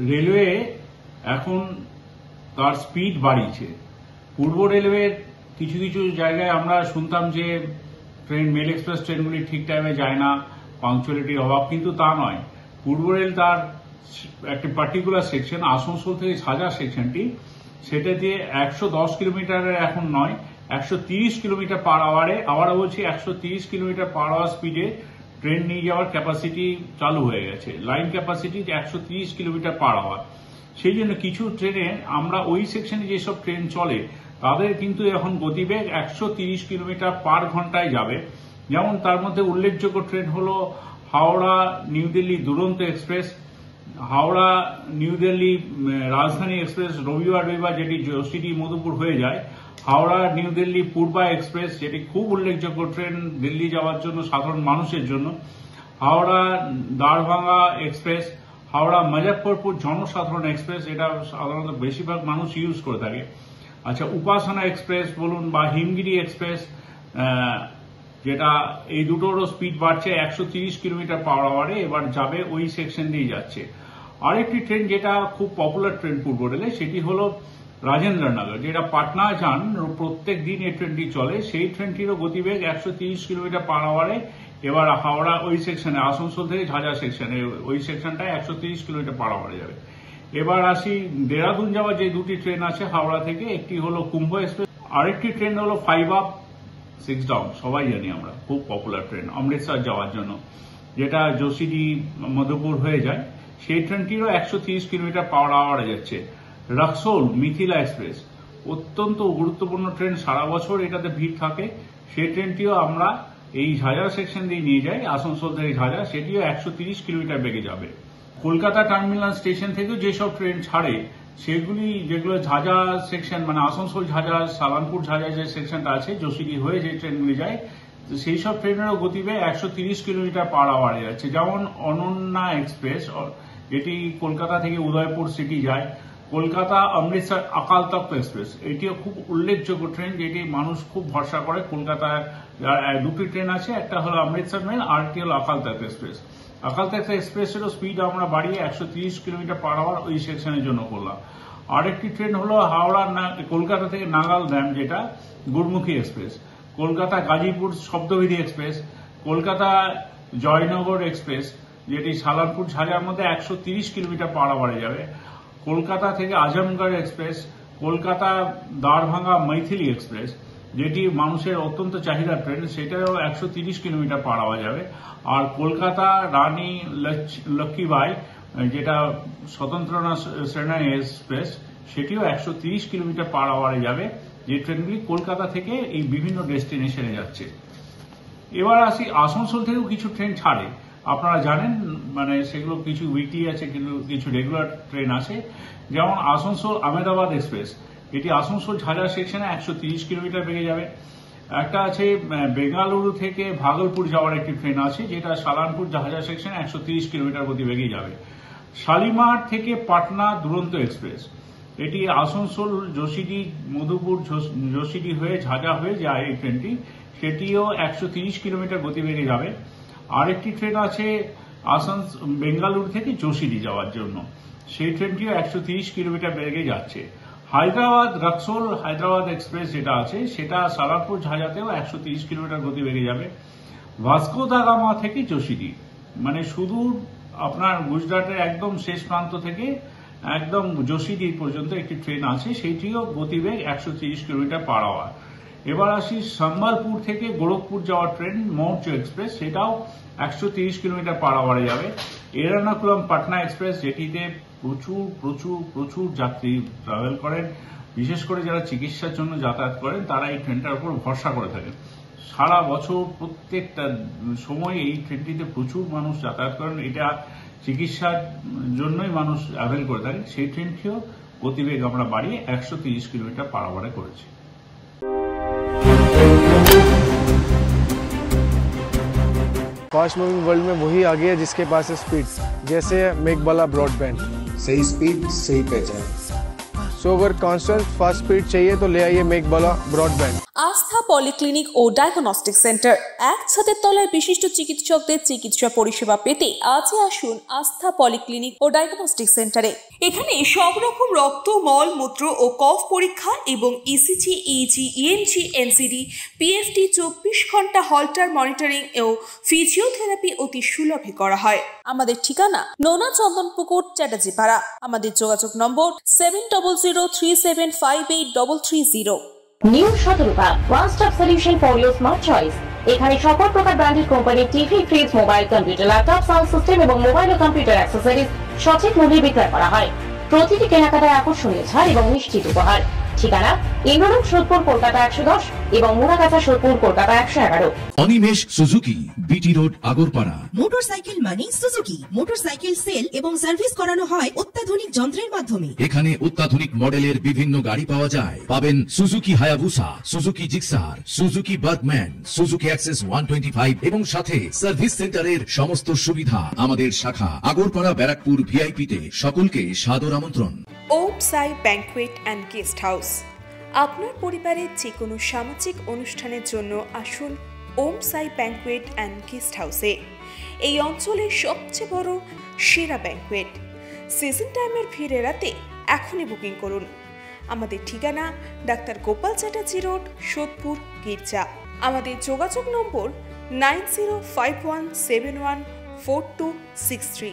Railway এখন তার speed বাড়িয়েছে। পূর্ব রেলওয়ের কিছু কিছু জায়গায় আমরা শুনতাম যে মেল এক্সপ্রেস ট্রেনগুলি ঠিক টাইমে যায় না, পাংচুয়ালিটির অভাব, কিন্তু তা নয়। পূর্ব রেল তার একটি পার্টিকুলার সেকশন, আসানসোল থেকে ঝাঁঝা সেকশনটি, সেটা দিয়ে 110 কিলোমিটারের এখন নয়, 130 কিলোমিটার পার আওয়ারে, আবার বলছি 130 কিলোমিটার পার আওয়ার স্পিডে ট্রেন নিয়ে যাওয়ার ক্যাপাসিটি চালু হয়ে গেছে। Line capacity 130 kilometre per hour. সেই জন্য কিছু ট্রেনে আমরা ওই সেকশনে যেসব ট্রেন চলে তাদের কিন্তু এখন গতিবেগ 130 কিলোমিটার পার ঘন্টায় যাবে। যেমন তার মধ্যে উল্লেখযোগ্য ট্রেন হলো হাওড়া নিউ দিল্লি দুরন্ত এক্সপ্রেস, হাওড়া নিউ দিল্লি রাজধানী এক্সপ্রেস রবিবার যেটি জোশিডি মধুপুর হয়ে যায়, হাওড়া নিউ দিল্লি পূর্বা এক্সপ্রেস যেটি খুব উল্লেখযোগ্য ট্রেন দিল্লি যাওয়ার জন্য সাধারণ মানুষের জন্য, হাওড়া দারভাঙ্গা এক্সপ্রেস, হাওড়া মুজফ্ফরপুর জনসাধারণ এক্সপ্রেস, এটা সাধারণত বেশিরভাগ মানুষ ইউজ করে থাকে। আচ্ছা, উপাসনা এক্সপ্রেস বলুন বা হিমগিরি এক্সপ্রেস, যেটা এই দুটোরও স্পিড বাড়ছে 130 কিলোমিটার পার আওয়ারে, এবার যাবে ওই সেকশন দিয়ে যাচ্ছে। আরেকটি ট্রেন যেটা খুব পপুলার ট্রেন পূর্ব রেলে, সেটি হলো রাজেন্দ্রনগর, যেটা পাটনা যান প্রত্যেক দিন এই ট্রেনটি চলে। সেই ট্রেনটিরও গতিবেগ 130 কিলোমিটার পার আওয়ারে। এবার হাওড়া ওই সেকশনে, আসানসোল থেকে ঝাঁঝা সেকশনে, ওই সেকশনটায় 130 কিলোমিটার পার আওয়ারে যাবে। এবার আসি দেরাদুন যাওয়ার যে দুটি ট্রেন আছে হাওড়া থেকে, একটি হলো কুম্ভ এক্সপ্রেস, আরেকটি ট্রেন হলো 5 up 6 down, সবাই জানি আমরা, খুব পপুলার ট্রেন অমৃতসর যাওয়ার জন্য, যেটা জোশিডি মধুপুর হয়ে যায়। সেই ট্রেনটিরও 130 কিলোমিটার পার আওয়ারে যাচ্ছে। রক্সোল মিথিলা এক্সপ্রেস, অত্যন্ত গুরুত্বপূর্ণ ট্রেন, সারা বছর এটাতে ভিড় থাকে। সেই ট্রেনটিও আমরা এই ঝাঁঝা সেকশন দিয়ে নিয়ে যাই, আসানসোল থেকে ঝাঁঝা, সেটিও 130 কিলোমিটার বেগে যাবে। কলকাতা টার্মিনাল স্টেশন থেকেও যেসব ট্রেন ছাড়ে সেগুলি, যেগুলো ঝাঁঝা সেকশন মানে আসানসোল ঝাঁঝা, সালানপুর ঝাঁঝা যে সেকশনটা আছে জোশিডি হয়ে যে ট্রেনগুলি যায়, সেই সব ট্রেনেরও গতিবেগ 130 কিলোমিটার পার আওয়ারে যাচ্ছে। যেমন অনন্যা এক্সপ্রেস, যেটি কলকাতা থেকে উদয়পুর সিটি যায়, কলকাতা অমৃতসর আকাল তখ্ত এক্সপ্রেস, এটিও খুব উল্লেখযোগ্য ট্রেন, যেটি মানুষ খুব ভরসা করে। কলকাতায় দুটি ট্রেন আছে, একটা হলো অমৃতসর মেল, আর একটি হলো আকাল তখ্ত এক্সপ্রেস। আকাল তখ্ত এক্সপ্রেসেরও স্পিড আমরা বাড়িয়ে 130 কিলোমিটার পার আওয়ার ওই সেকশনের জন্য করলাম। আরেকটি ট্রেন হলো হাওড়া কলকাতা থেকে নাগালদাম, যেটা গুরমুখী এক্সপ্রেস, কলকাতা গাজীপুর শব্দবিধি এক্সপ্রেস, কলকাতা জয়নগর এক্সপ্রেস, যেটি সালানপুর ঝাঁঝার মধ্যে 130 কিলোমিটার পার আওয়ারে যাবে, কলকাতা থেকে আজমগড় এক্সপ্রেস, কলকাতা দারভাঙ্গা মৈথিলি এক্সপ্রেস, যেটি মানুষের অত্যন্ত চাহিদার ট্রেন, সেটাও 130 কিলোমিটার পার আওয়ার যাবে। আর কলকাতা রানী লক্ষ্মীবাই, যেটা স্বতন্ত্রতা সেনানি এক্সপ্রেস, সেটিও 130 কিলোমিটার পার আওয়ারে যাবে। যে ট্রেনগুলি কলকাতা থেকে এই বিভিন্ন ডেস্টিনেশনে যাচ্ছে। এবার আসি, আসানসোল থেকেও কিছু ট্রেন ছাড়ে, আপনারা জানেন, মানে সেগুলো কিছু উইকলি আছে, কিছু রেগুলার ট্রেন আছে। যেমন আসানসোল আহমেদাবাদ এক্সপ্রেস, এটি আসানসোল ঝাঁঝা সেকশনে 130 কিলোমিটার বেগে যাবে। একটা আছে বেঙ্গালুরু থেকে ভাগলপুর যাওয়ার একটি ট্রেন আছে, যেটা সালানপুর ঝাঁঝা সেকশনে 130 কিলোমিটার গতি বেগে যাবে। শালিমার থেকে পাটনা দুরন্ত এক্সপ্রেস, এটি আসানসোল জোশিডি মধুপুর জোশিডি হয়ে ঝাঁঝা হয়ে যায় এই ট্রেনটি, সেটিও 130 কিলোমিটার গতিবেগে যাবে। আরেকটি ট্রেন আছে বেঙ্গালুরু থেকে জোশিডি যাওয়ার জন্য, সেই ট্রেনটিও 130 কিলোমিটার বেগে যাচ্ছে। হায়দ্রাবাদ রক্সোল হায়দ্রাবাদ এক্সপ্রেস যেটা আছে, সেটা সালারপুর ঝাঁঝাতেও 130 কিলোমিটার গতিবেগে যাবে। ভাস্কো দা গামা থেকে জোশিডি, মানে সুদূর আপনার গুজরাটের একদম শেষ প্রান্ত থেকে একদম জোশিডি পর্যন্ত একটি ট্রেন আছে, সেইটিও গতিবেগ 130 কিলোমিটার পার আওয়ার। এবার আসি সম্বলপুর থেকে গোরখপুর যাওয়ার ট্রেন মৌর্য এক্সপ্রেস, সেটাও 130 কিলোমিটার পার আওয়ারে যাবে। এরানাকুলাম পাটনা এক্সপ্রেস, যেটিতে প্রচুর প্রচুর প্রচুর যাত্রী ট্রাভেল করেন, বিশেষ করে যারা চিকিৎসার জন্য যাতায়াত করেন তারা এই ট্রেনটার উপর ভরসা করে থাকেন। সারা বছর প্রত্যেকটা সময় এই ট্রেনটিতে প্রচুর মানুষ যাতায়াত করেন, এটা চিকিৎসার জন্যই মানুষ অ্যাভেল করে থাকেন। সেই ট্রেনটিও গতিবেগ আমরা বাড়িয়ে 130 কিলোমিটার পার আওয়ারে করেছি। फास्ट मूविंग वर्ल्ड में वही आ गया जिसके पास है स्पीड, जैसे मेघबाला ब्रॉडबैंड, सही स्पीड सही पहचान। सो अगर कॉन्स्टेंट फास्ट स्पीड चाहिए तो ले आइए मेघबाला ब्रॉडबैंड। আস্থা পলিক্লিনিক ও ডায়াগনস্টিক সেন্টার, এক ছাদের তলায় বিশিষ্ট চিকিৎসকদের চিকিৎসা পরিষেবা পেতে আজই আসুন আস্থা পলিক্লিনিক ও ডায়াগনস্টিক সেন্টারে। এখানে সব রকম রক্ত, মল, মূত্র ও কফ পরীক্ষা এবং ECG, easy, ENG, NCD, PFT 24 ঘন্টা হল্টার মনিটরিং ও ফিজিওথেরাপি অতি সুলভে করা হয়। আমাদের ঠিকানা নোনা চন্দনপুকুর, চ্যাটার্জিপাড়া। আমাদের যোগাযোগ নম্বর 7003758330। New Shatarupa, one stop solution for your smart choice. এখানে সকল প্রকার ব্র্যান্ডেড কোম্পানির TV, fridge, mobile, computer, laptop, sound system এবং মোবাইল ও কম্পিউটার অ্যাক্সেসরিজ সঠিক মূল্যে বিক্রয় করা হয়। প্রতিটি কেনাকাটায় আকর্ষণীয় ছাড় এবং নিশ্চিত উপহার। ঠিকানা ইন্দ্রনগর, সোদপুর, কলকাতা 110 এবং Muragachha, Sodepur, Kolkata 111। Animesh Suzuki, BT road, Agarpara. Motorcycle মানে সুজুকি। মোটরসাইকেল সেল এবং সার্ভিস করানো হয় অত্যাধুনিক যন্ত্রের মাধ্যমে। এখানে অত্যাধুনিক মডেলের বিভিন্ন গাড়ি পাওয়া যায়। পাবেন Suzuki Hayabusa, Suzuki Gixxer, Suzuki Bergman, Suzuki access 125 এবং সাথে সার্ভিস সেন্টারের সমস্ত সুবিধা। আমাদের শাখা আগরপাড়া, ব্যারাকপুর ভিআইপি তে। সকলকে সাদর আমন্ত্রণ। ওম সাই ব্যাংকুয়েট অ্যান্ড গেস্ট হাউস। আপনার পরিবারের যে কোনো সামাজিক অনুষ্ঠানের জন্য আসুন ওম সাই ব্যাংকুয়েট অ্যান্ড গেস্ট হাউসে। এই অঞ্চলের সবচেয়ে বড় সেরা ব্যাংকুয়েট। সিজন টাইমের ভিড় এড়াতে এখনই বুকিং করুন। আমাদের ঠিকানা ডাক্তার গোপাল চ্যাটার্জি রোড, সোদপুর, গির্জা। আমাদের যোগাযোগ নম্বর 9051714263।